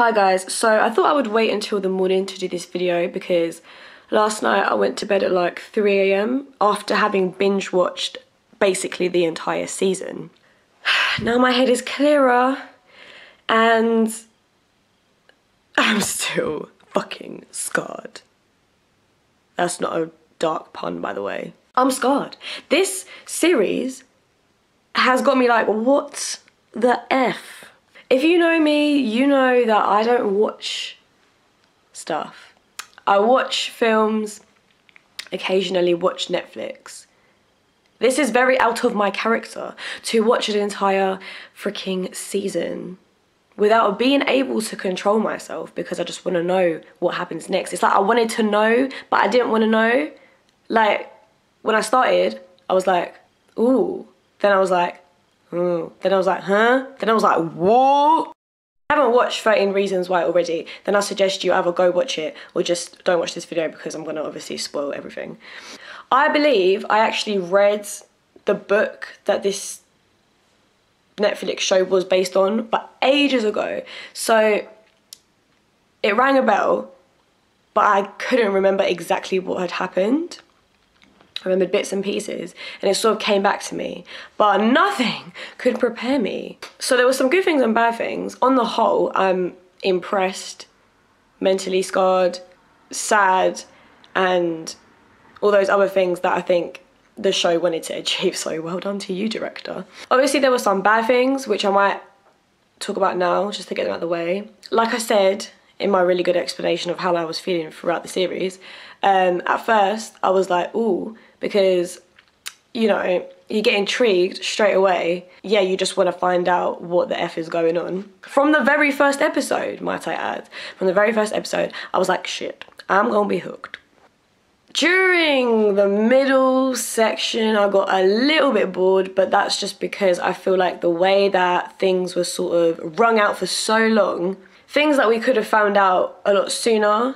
Hi guys, so I thought I would wait until the morning to do this video because last night I went to bed at like 3 AM after having binge watched basically the entire season. Now my head is clearer and I'm still fucking scarred. That's not a dark pun, by the way. I'm scarred. This series has got me like, what the F? If you know me, you know that I don't watch stuff. I watch films, occasionally watch Netflix. This is very out of my character to watch an entire freaking season without being able to control myself because I just want to know what happens next. It's like I wanted to know, but I didn't want to know. Like, when I started, I was like, ooh. Then I was like, ooh. Then I was like, huh? Then I was like, what? I haven't watched 13 Reasons Why already. Then I suggest you either go watch it or just don't watch this video because I'm going to obviously spoil everything. I believe I actually read the book that this Netflix show was based on, but ages ago. So it rang a bell, but I couldn't remember exactly what had happened. I remembered bits and pieces and it sort of came back to me, but nothing could prepare me. So there were some good things and bad things. On the whole, I'm impressed, mentally scarred, sad, and all those other things that I think the show wanted to achieve. So well done to you, director. Obviously there were some bad things, which I might talk about now just to get them out of the way. Like I said in my really good explanation of how I was feeling throughout the series, at first I was like, ooh, because, you know, you get intrigued straight away. Yeah, you just want to find out what the F is going on. From the very first episode, might I add, from the very first episode, I was like, shit, I'm gonna be hooked. During the middle section, I got a little bit bored, but that's just because I feel like the way that things were sort of wrung out for so long, things that we could have found out a lot sooner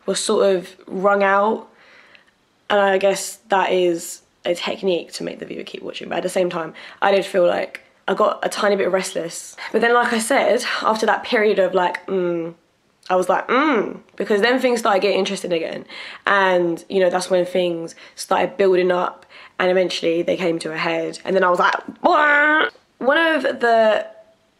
were sort of wrung out. And I guess that is a technique to make the viewer keep watching. But at the same time, I did feel like I got a tiny bit restless. But then, like I said, after that period of like, I was like, because then things started getting interesting again. And, you know, that's when things started building up and eventually they came to a head. And then I was like, Wah!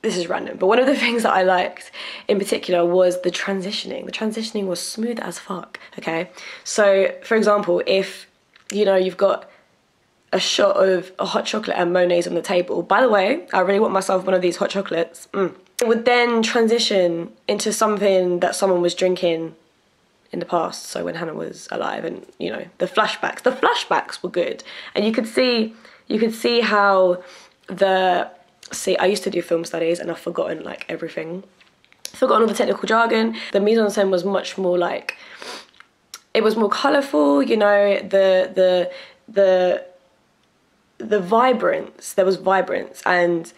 This is random, but one of the things that I liked in particular was the transitioning. The transitioning was smooth as fuck, okay? So, for example, if, you know, you've got a shot of a hot chocolate and mayonnaise on the table. By the way, I really want myself one of these hot chocolates. It would then transition into something that someone was drinking in the past. So when Hannah was alive and, you know, the flashbacks were good. And you could see how See, I used to do film studies and I've forgotten like everything. Forgotten all the technical jargon. The mise-en-scène was much more like, it was more colourful, you know, the vibrance, there was vibrance. And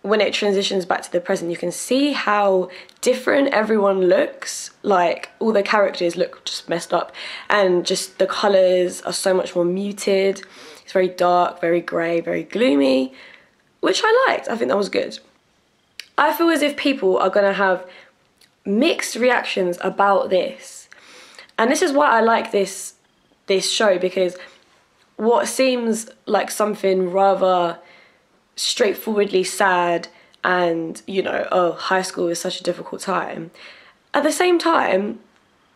when it transitions back to the present, you can see how different everyone looks. Like all the characters look just messed up and just the colours are so much more muted. It's very dark, very grey, very gloomy, which I liked. I think that was good. I feel as if people are gonna have mixed reactions about this. And this is why I like this show, because what seems like something rather straightforwardly sad and, you know, oh, high school is such a difficult time. At the same time,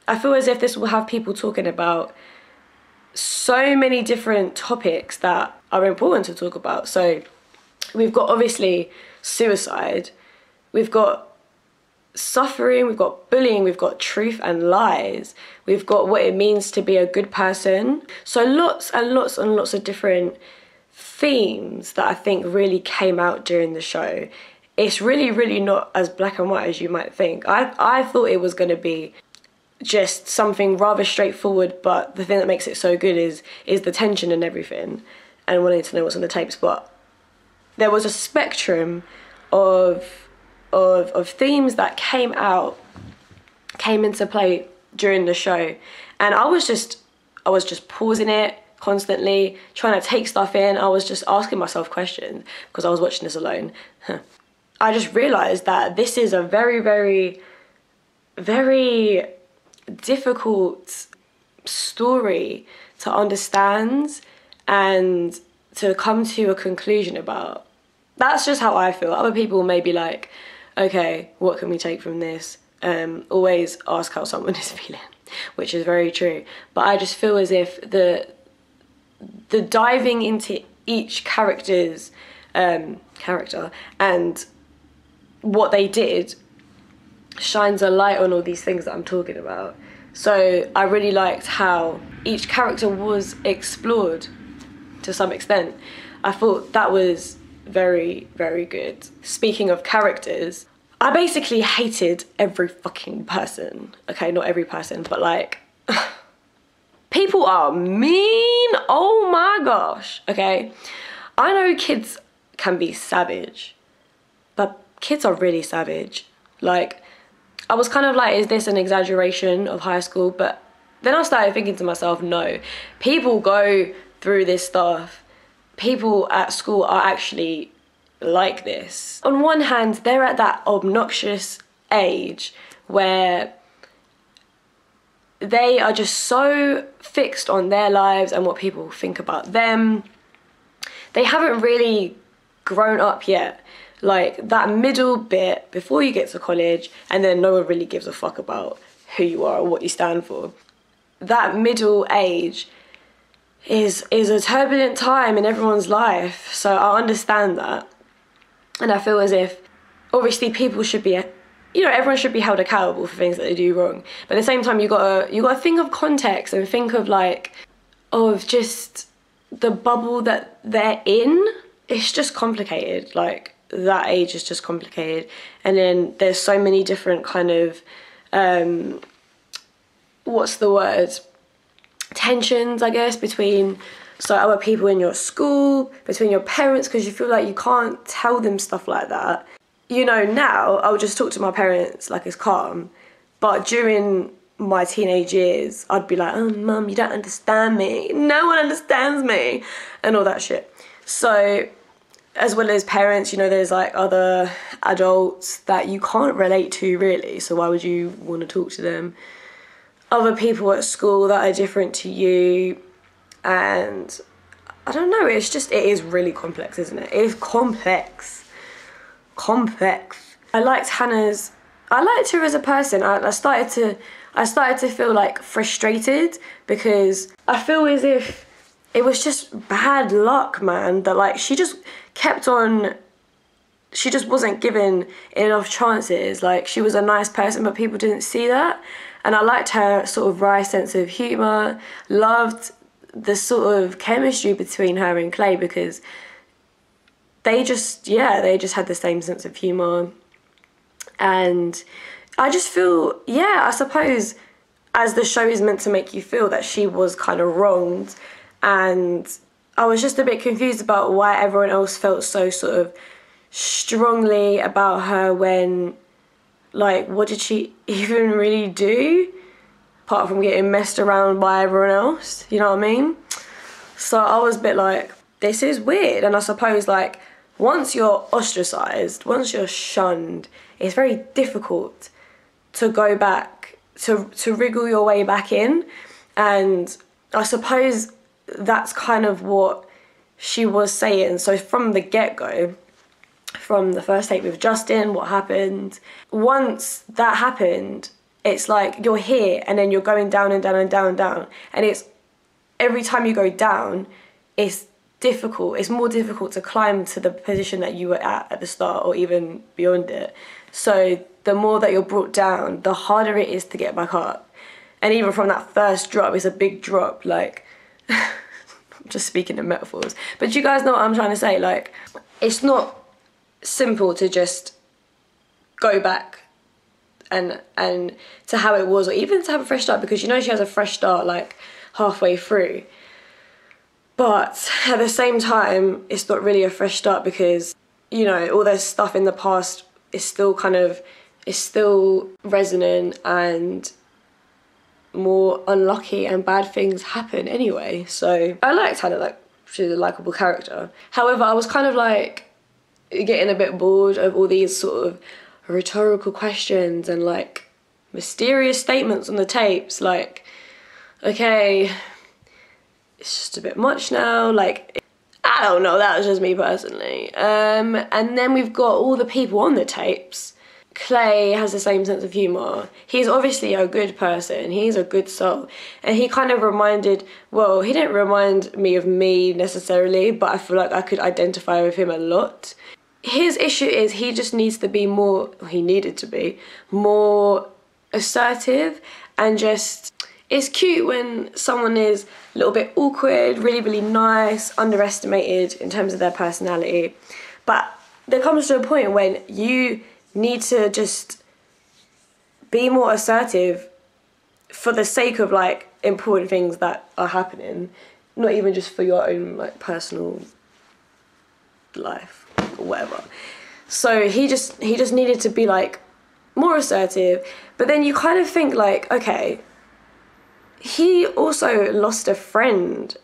I feel as if this will have people talking about so many different topics that are important to talk about. So we've got obviously suicide, we've got suffering, we've got bullying, we've got truth and lies, we've got what it means to be a good person. So lots and lots and lots of different themes that I think really came out during the show. It's really, really not as black and white as you might think. I thought it was going to be just something rather straightforward, but the thing that makes it so good is the tension and everything and wanting to know what's on the tapes. But there was a spectrum of themes that came into play during the show, and I was just pausing it constantly, trying to take stuff in. I was just asking myself questions because I was watching this alone. I just realised that this is a very, very, very difficult story to understand and to come to a conclusion about. That's just how I feel. Other people may be like, okay, what can we take from this? Always ask how someone is feeling, which is very true. But I just feel as if the diving into each character's character and what they did shines a light on all these things that I'm talking about. So I really liked how each character was explored to some extent. I thought that was very, very good. Speaking of characters, I basically hated every fucking person. Okay, not every person, but like, people are mean. Oh my gosh. Okay, I know kids can be savage, but kids are really savage. Like, I was kind of like, is this an exaggeration of high school? But then I started thinking to myself, no, people go through this stuff. People at school are actually like this. On one hand, they're at that obnoxious age where they are just so fixed on their lives and what people think about them. They haven't really grown up yet. Like, that middle bit before you get to college, and then no one really gives a fuck about who you are or what you stand for. That middle age is a turbulent time in everyone's life, so I understand that. And I feel as if, obviously, people should be, you know, everyone should be held accountable for things that they do wrong. But at the same time, you gotta think of context and think of, like, of just the bubble that they're in. It's just complicated. Like, that age is just complicated. And then there's so many different kind of, what's the word? Tensions, I guess, between other people in your school, between your parents, because you feel like you can't tell them stuff like that. You know, now I'll just talk to my parents like it's calm, but during my teenage years, I'd be like, oh, mum, you don't understand me. No one understands me, and all that shit. So, as well as parents, you know, there's like other adults that you can't relate to really, so why would you want to talk to them? Other people at school that are different to you, and I don't know, it is really complex, isn't it? It is complex. I liked her as a person. I started to feel like frustrated because I feel as if it was just bad luck, man, that like she just wasn't given enough chances. Like, she was a nice person, but people didn't see that. And I liked her sort of wry sense of humour, loved the sort of chemistry between her and Clay because they just had the same sense of humour. And I just feel, I suppose, as the show is meant to make you feel that she was kind of wronged, and I was just a bit confused about why everyone else felt so sort of strongly about her when, like, what did she even really do apart from getting messed around by everyone else, you know what I mean? So I was a bit like, this is weird. And I suppose, like, once you're ostracised, once you're shunned, it's very difficult to go back, to wriggle your way back in. And I suppose that's kind of what she was saying. So from the get-go, from the first date with Justin, what happened, once that happened, it's like you're here and then you're going down and down and down and down. And it's every time you go down, it's difficult. It's more difficult to climb to the position that you were at the start or even beyond it. So the more that you're brought down, the harder it is to get back up. And even from that first drop, it's a big drop. Like, I'm just speaking in metaphors. But you guys know what I'm trying to say. Like, it's not simple to just go back and to how it was, or even to have a fresh start, because you know she has a fresh start like halfway through. But at the same time, it's not really a fresh start because, you know, all this stuff in the past is still resonant, and more unlucky and bad things happen anyway. So I liked Hannah, like, she's a likeable character. However, I was kind of like, getting a bit bored of all these sort of rhetorical questions and like mysterious statements on the tapes. Like, okay, it's just a bit much now. Like, I don't know, that was just me personally. And then we've got all the people on the tapes. Clay has the same sense of humour. He's obviously a good person. He's a good soul. And he kind of reminded, well, he didn't remind me of me necessarily, but I feel like I could identify with him a lot. His issue is he just needs to be more, he needed to be, more assertive and just, it's cute when someone is a little bit awkward, really, really nice, underestimated in terms of their personality. But there comes to a point when you need to just be more assertive for the sake of like important things that are happening, not even just for your own like personal life or whatever. So he just needed to be like more assertive. But then you kind of think like, okay, he also lost a friend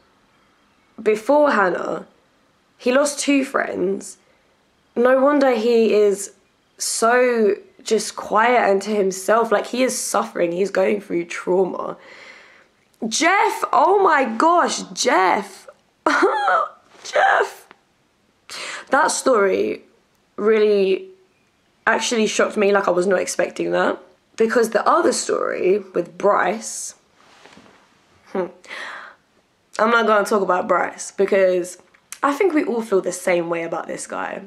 before Hannah. He lost 2 friends. No wonder he is so just quiet and to himself. Like, he is suffering. He's going through trauma. Jeff, oh my gosh, Jeff. Jeff. That story really actually shocked me. Like, I was not expecting that. Because the other story with Bryce, I'm not going to talk about Bryce because I think we all feel the same way about this guy.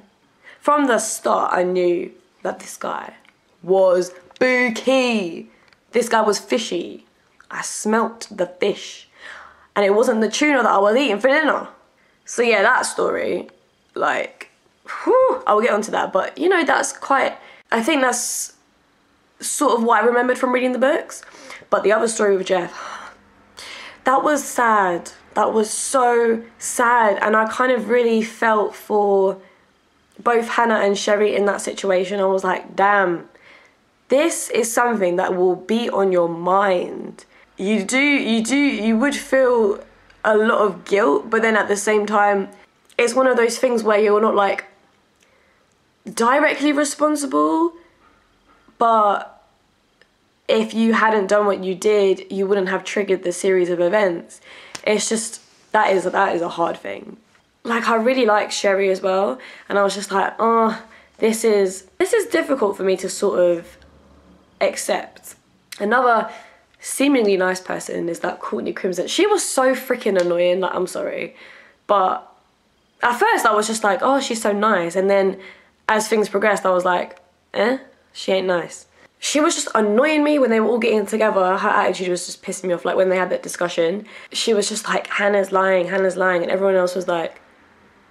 From the start, I knew that this guy was spooky. This guy was fishy. I smelt the fish. And it wasn't the tuna that I was eating for dinner. So yeah, that story, like, whew, I will get onto that. But, you know, that's quite, I think that's sort of what I remembered from reading the books. But the other story with Jeff, that was sad. That was so sad. And I kind of really felt for both Hannah and Sherry in that situation. I was like, damn, this is something that will be on your mind. You would feel a lot of guilt, but then at the same time, it's one of those things where you're not like directly responsible, but if you hadn't done what you did, you wouldn't have triggered the series of events. It's just, that is a hard thing. Like, I really like Sherry as well, and I was just like, oh, this is difficult for me to sort of accept. Another seemingly nice person is that Courtney Crimson. She was so freaking annoying, like, I'm sorry. But at first I was just like, oh, she's so nice. And then as things progressed, I was like, she ain't nice. She was just annoying me when they were all getting together. Her attitude was just pissing me off. Like, when they had that discussion, she was just like, Hannah's lying, and everyone else was like,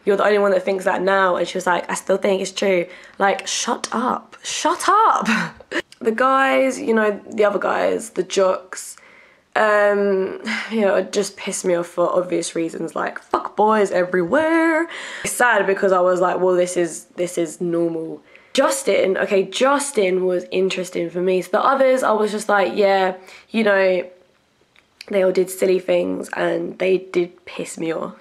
you're the only one that thinks that now. And she was like, I still think it's true. Like, shut up. Shut up. The guys, you know, the other guys, the jocks, you know, it just pissed me off for obvious reasons, like fuck boys everywhere. It's sad because I was like, well, this is normal. Justin, okay, Justin was interesting for me. So the others, I was just like, yeah, you know, they all did silly things and they did piss me off.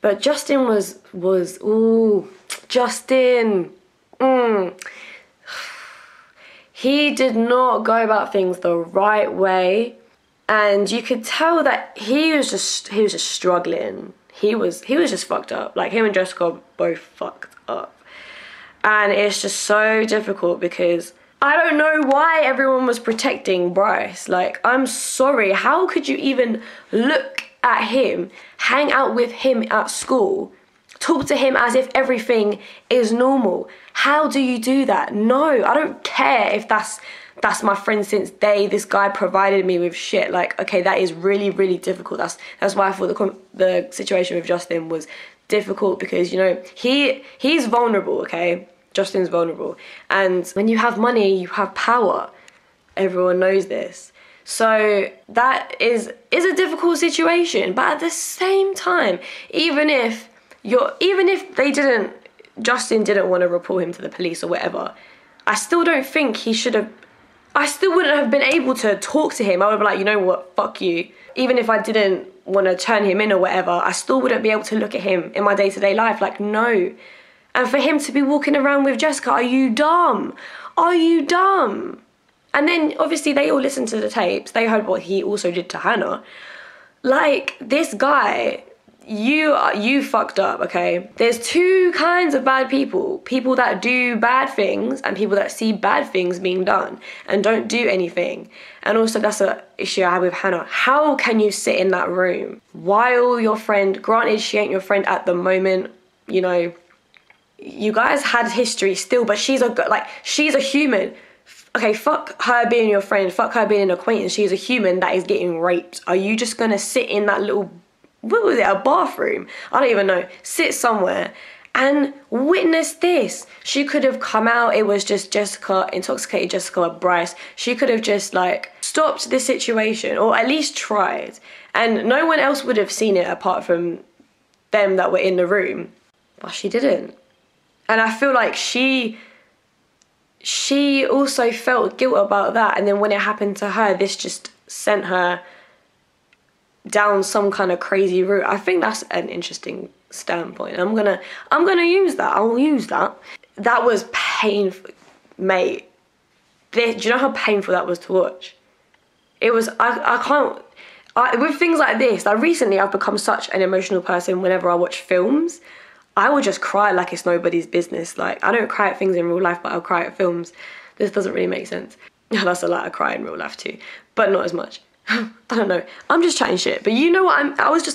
But Justin was ooh, Justin, he did not go about things the right way, and you could tell that he was just struggling. He was just fucked up. Like, him and Jessica are both fucked up, and it's just so difficult because I don't know why everyone was protecting Bryce. Like, I'm sorry, how could you even look at him, hang out with him at school, talk to him as if everything is normal? How do you do that? No, I don't care if that's my friend since this guy provided me with shit. Like, okay, that is really, really difficult. That's why I thought the situation with Justin was difficult, because, you know, he's vulnerable, okay? Justin's vulnerable. And when you have money, you have power. Everyone knows this. So that is a difficult situation. But at the same time, even if Justin didn't want to report him to the police or whatever, I still don't think he should have, I still wouldn't have been able to talk to him. I would be like, you know what, fuck you. Even if I didn't want to turn him in or whatever, I still wouldn't be able to look at him in my day-to-day life. Like, no. And for him to be walking around with Jessica, are you dumb? Are you dumb? And then obviously they all listened to the tapes. They heard what he also did to Hannah. Like, this guy, you fucked up, okay? There's two kinds of bad people. People that do bad things and people that see bad things being done and don't do anything. And also that's an issue I have with Hannah. How can you sit in that room while your friend, granted she ain't your friend at the moment, you know, you guys had history still, but she's a human. Okay, fuck her being your friend, fuck her being an acquaintance. She's a human that is getting raped. Are you just gonna sit in that little, what was it, a bathroom? I don't even know. Sit somewhere and witness this. She could have come out, it was just Jessica, intoxicated Jessica Bryce. She could have just like stopped this situation or at least tried. And no one else would have seen it apart from them that were in the room. But she didn't. And I feel like she also felt guilt about that. And then when it happened to her, this just sent her down some kind of crazy route. I think that's an interesting standpoint. I'm gonna use that. I'll use that. That was painful, mate. Do you know how painful that was to watch? It was, with things like this, like recently I've become such an emotional person. Whenever I watch films, I will just cry like it's nobody's business. Like, I don't cry at things in real life, but I'll cry at films. This doesn't really make sense. That's a lie, I cry in real life too, but not as much. I don't know. I'm just chatting shit, but you know what? I was a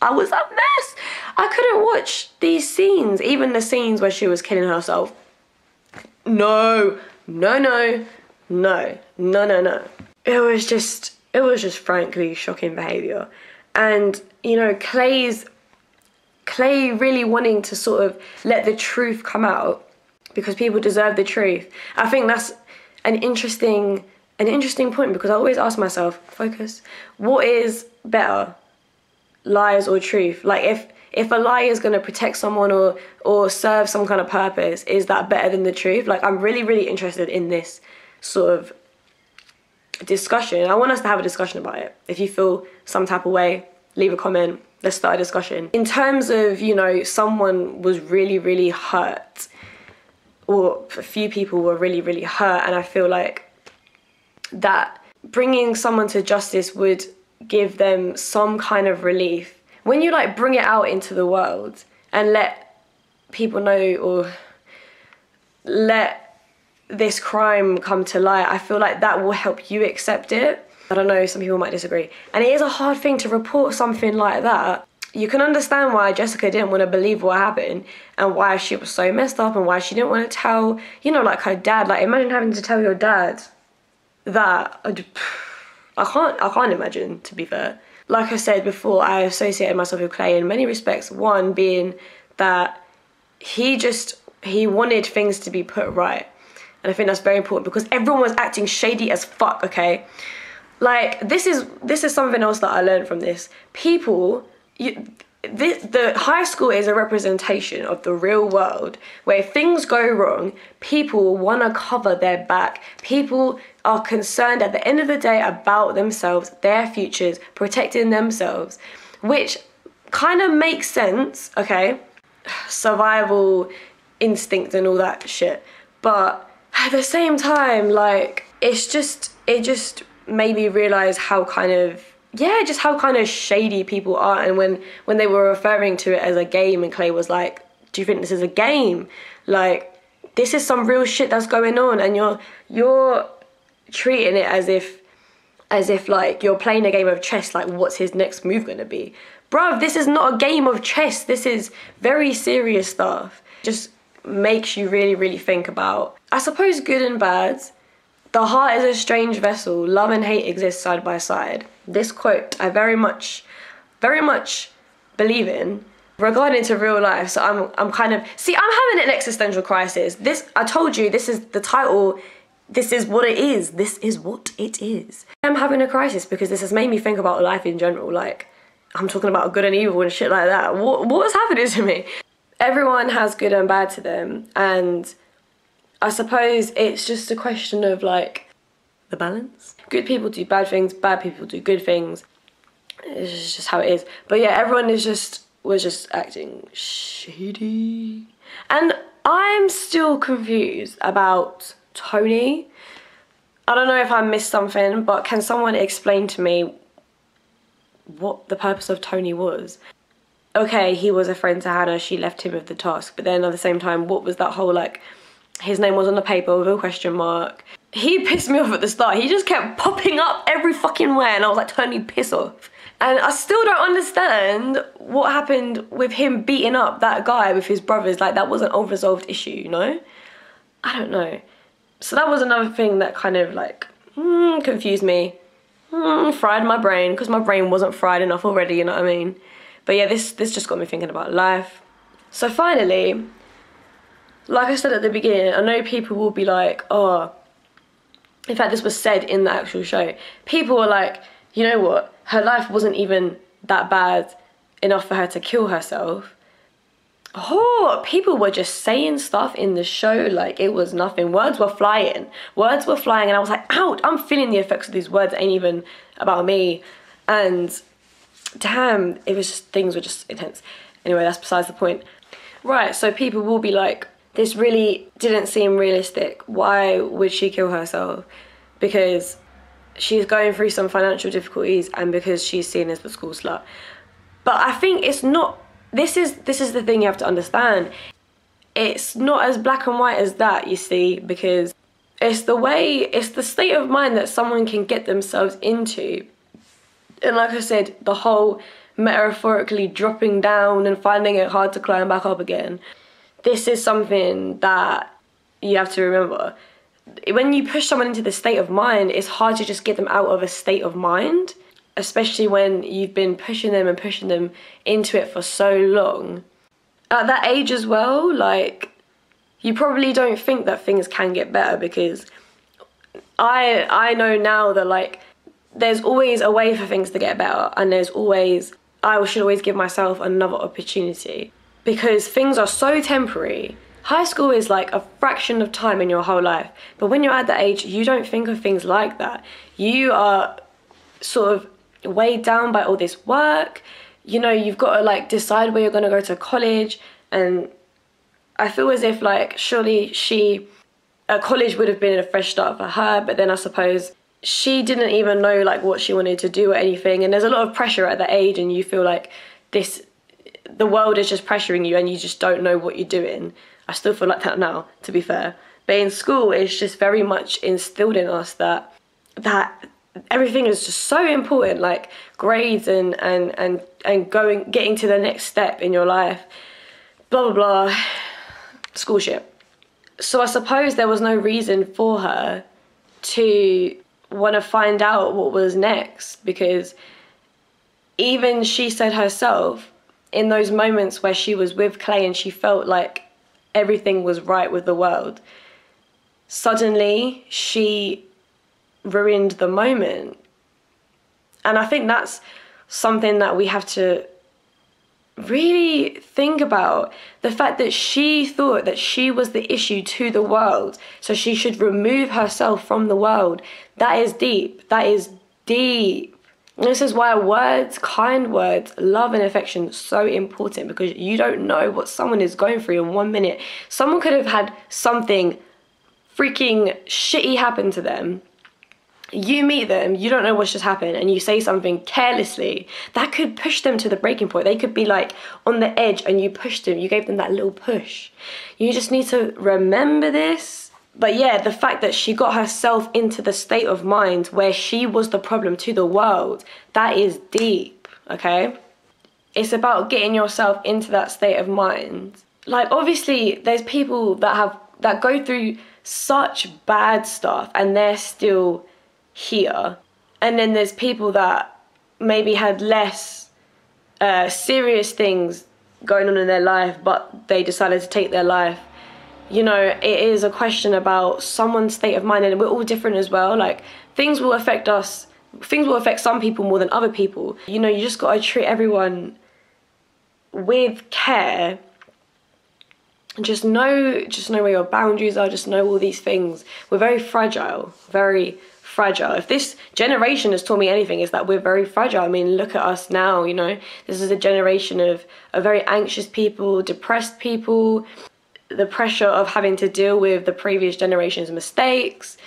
mess. I couldn't watch these scenes, even the scenes where she was killing herself. No. It was just frankly shocking behaviour. And, you know, Clay really wanting to sort of let the truth come out because people deserve the truth. I think that's an interesting point, because I always ask myself, focus, what is better, lies or truth? Like, if a lie is going to protect someone or serve some kind of purpose, is that better than the truth? Like, I'm really, really interested in this sort of discussion. I want us to have a discussion about it. If you feel some type of way, leave a comment. Let's start a discussion. In terms of, you know, someone was really, really hurt, or a few people were really, really hurt, and I feel like that bringing someone to justice would give them some kind of relief. When you like bring it out into the world and let people know, or let this crime come to light, I feel like that will help you accept it. I don't know, some people might disagree. And it is a hard thing to report something like that. You can understand why Jessica didn't want to believe what happened and why she was so messed up and why she didn't want to tell, you know, like her dad. Like, imagine having to tell your dad that. I can't imagine, to be fair. Like I said before, I associated myself with Clay in many respects. One being that he wanted things to be put right. And I think that's very important because everyone was acting shady as fuck, okay? Like, this is something else that I learned from this. People, the high school is a representation of the real world, where if things go wrong, people want to cover their back. People are concerned at the end of the day about themselves, their futures, protecting themselves, which kind of makes sense, okay? Survival instinct and all that shit. But at the same time, like, it just made me realise how kind of shady people are. And when they were referring to it as a game, and Clay was like, do you think this is a game? Like, this is some real shit that's going on, and you're treating it as if like you're playing a game of chess. Like, what's his next move gonna be? Bruv, this is not a game of chess. This is very serious stuff. Just makes you really, really think about, I suppose, good and bad. The heart is a strange vessel. Love and hate exist side by side. This quote I very much believe in regarding to real life. So I'm kind of, I'm having an existential crisis. I told you, this is the title. This is what it is. This is what it is. I'm having a crisis because this has made me think about life in general. Like, I'm talking about good and evil and shit like that. What's happening to me? Everyone has good and bad to them, and I suppose it's just a question of like the balance. Good people do bad things, bad people do good things. It's just how it is. But yeah, everyone was just acting shady. And I'm still confused about Tony. I don't know if I missed something, but can someone explain to me what the purpose of Tony was? Okay, he was a friend to Hannah, she left him with the task, but then at the same time, what was that whole, like, his name was on the paper with a question mark. He pissed me off at the start. He just kept popping up every fucking where, and I was like, Tony, piss off. And I still don't understand what happened with him beating up that guy with his brothers. Like, that was an unresolved issue, you know? I don't know. So that was another thing that kind of, like, confused me. Fried my brain, because my brain wasn't fried enough already, you know what I mean? But yeah, this just got me thinking about life. So finally, like I said at the beginning, I know people will be like, oh, in fact, this was said in the actual show. People were like, you know what? Her life wasn't even that bad enough for her to kill herself. Oh, people were just saying stuff in the show like it was nothing. Words were flying. Words were flying, and I was like, ouch, I'm feeling the effects of these words. It ain't even about me. And damn, it was just, things were just intense. Anyway, that's besides the point. Right, so people will be like, this really didn't seem realistic. Why would she kill herself? Because she's going through some financial difficulties and because she's seen as the school slut. But I think it's not, this is the thing you have to understand. It's not as black and white as that, you see, because it's the state of mind that someone can get themselves into. And like I said, the whole metaphorically dropping down and finding it hard to climb back up again. This is something that you have to remember. When you push someone into the state of mind, it's hard to just get them out of a state of mind, especially when you've been pushing them into it for so long. At that age as well, like, you probably don't think that things can get better, because I know now that, like, there's always a way for things to get better, and I should always give myself another opportunity, because things are so temporary. High school is like a fraction of time in your whole life, but when you're at that age, you don't think of things like that. You are sort of weighed down by all this work. You know, you've got to, like, decide where you're going to go to college, and I feel as if, like, surely college would have been a fresh start for her, but then I suppose she didn't even know, like, what she wanted to do or anything, and there's a lot of pressure at that age, and you feel like the world is just pressuring you and you just don't know what you're doing. I still feel like that now, to be fair. But in school, it's just very much instilled in us that everything is just so important, like grades and getting to the next step in your life, blah, blah, blah, school shit. So I suppose there was no reason for her to want to find out what was next, because even she said herself, in those moments where she was with Clay and she felt like everything was right with the world, suddenly she ruined the moment. And I think that's something that we have to really think about. The fact that she thought that she was the issue to the world, so she should remove herself from the world. That is deep. That is deep. This is why words, kind words, love and affection are so important, because you don't know what someone is going through in 1 minute. Someone could have had something freaking shitty happen to them. You meet them, you don't know what's just happened, and you say something carelessly that could push them to the breaking point. They could be like on the edge and you pushed them, you gave them that little push. You just need to remember this. But yeah, the fact that she got herself into the state of mind where she was the problem to the world, that is deep, okay? It's about getting yourself into that state of mind. Like, obviously, there's people that go through such bad stuff and they're still here. And then there's people that maybe had less serious things going on in their life, but they decided to take their life. You know, it is a question about someone's state of mind, and we're all different as well. Like, things will affect some people more than other people. You know, you just got to treat everyone with care. Just know where your boundaries are, just know all these things. We're very fragile, very fragile. If this generation has taught me anything, is that we're very fragile. I mean, look at us now, you know. This is a generation of very anxious people, depressed people. the pressure of having to deal with the previous generation's mistakes.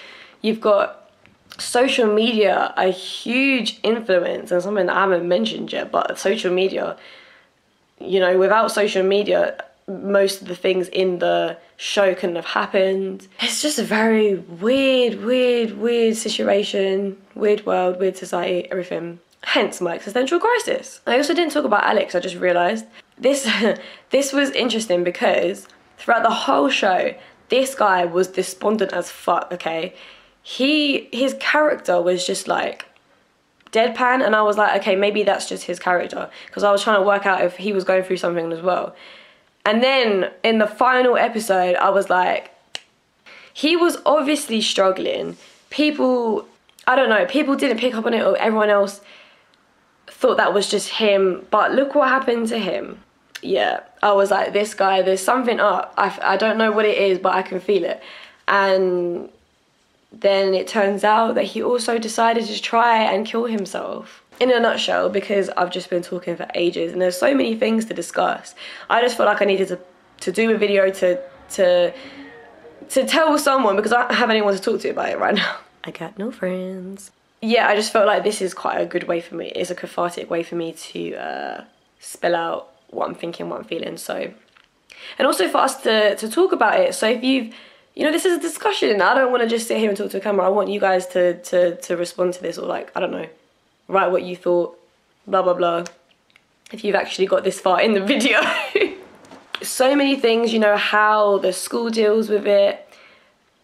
You've got social media, a huge influence, and something that I haven't mentioned yet, but social media, you know, without social media, most of the things in the show couldn't have happened. It's just a very weird situation, weird world, weird society, everything. Hence my existential crisis. I also didn't talk about Alex, I just realised. This was interesting because throughout the whole show, this guy was despondent as fuck, okay? His character was just like deadpan, and I was like, okay, maybe that's just his character, because I was trying to work out if he was going through something as well. And then in the final episode, I was like, he was obviously struggling. People, I don't know, people didn't pick up on it, or everyone else thought that was just him, but look what happened to him. Yeah, I was like, this guy, there's something up. I don't know what it is, but I can feel it. And then it turns out that he also decided to try and kill himself. In a nutshell, because I've just been talking for ages and there's so many things to discuss, I just felt like I needed to do a video to tell someone, because I don't have anyone to talk to about it right now. I got no friends. Yeah, I just felt like this is quite a good way for me. It's a cathartic way for me to spell out what I'm thinking, what I'm feeling. So, and also for us to talk about it. So if you've, you know, this is a discussion. I don't want to just sit here and talk to a camera. I want you guys to respond to this, or like, I don't know, write what you thought, blah, blah, blah. If you've actually got this far in the video. So many things, you know, how the school deals with it,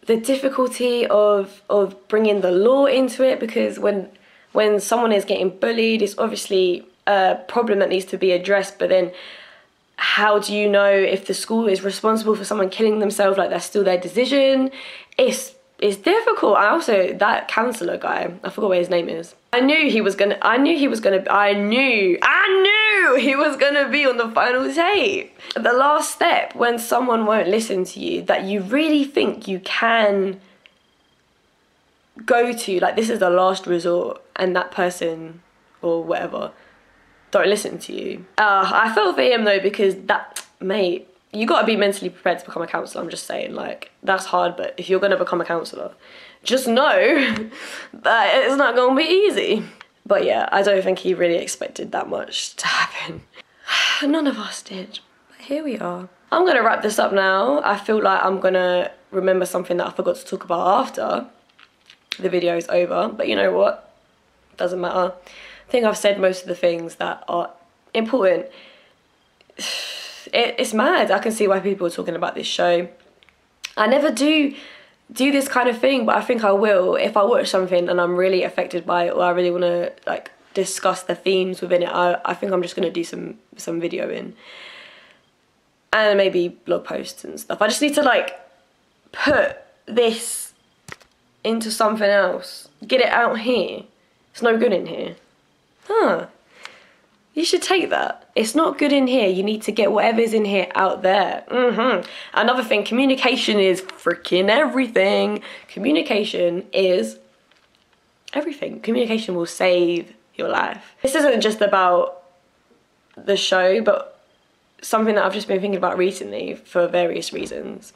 the difficulty of bringing the law into it, because when someone is getting bullied, it's obviously a problem that needs to be addressed, but then how do you know if the school is responsible for someone killing themselves? Like, that's still their decision. It's difficult. And also that counsellor guy, I forgot what his name is. I knew he was gonna be on the final tape. The last step, when someone won't listen to you, that you really think you can go to, like, this is the last resort, and that person or whatever don't listen to you. I felt for him though, because that, mate, you gotta be mentally prepared to become a counsellor. I'm just saying, like, that's hard, but if you're gonna become a counsellor, just know that it's not gonna be easy. But yeah, I don't think he really expected that much to happen. None of us did, but here we are. I'm gonna wrap this up now. I feel like I'm gonna remember something that I forgot to talk about after the video is over, but you know what? Doesn't matter. I think I've said most of the things that are important. It's mad. I can see why people are talking about this show. I never do this kind of thing, but I think I will if I watch something and I'm really affected by it, or I really want to like discuss the themes within it. I think I'm just going to do some videoing and maybe blog posts and stuff. I just need to like put this into something else, get it out here. It's no good in here. Huh. You should take that. It's not good in here. You need to get whatever's in here out there. Another thing, communication is freaking everything. Communication is everything. Communication will save your life. This isn't just about the show, but something that I've just been thinking about recently for various reasons.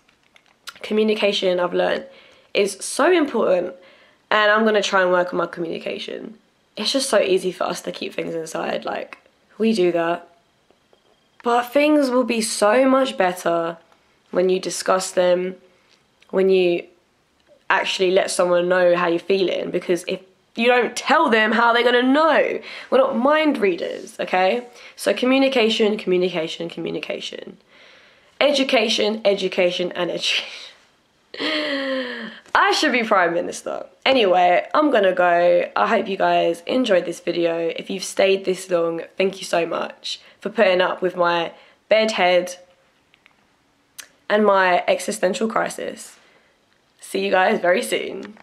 Communication, I've learned, is so important, and I'm gonna try and work on my communication. It's just so easy for us to keep things inside, like, we do that. But things will be so much better when you discuss them, when you actually let someone know how you're feeling, because if you don't tell them, how are they gonna know? We're not mind readers, okay? So communication, communication, communication. Education, education, and education. I should be Prime Minister. Anyway, I'm gonna go. I hope you guys enjoyed this video. If you've stayed this long, thank you so much for putting up with my bedhead and my existential crisis. See you guys very soon.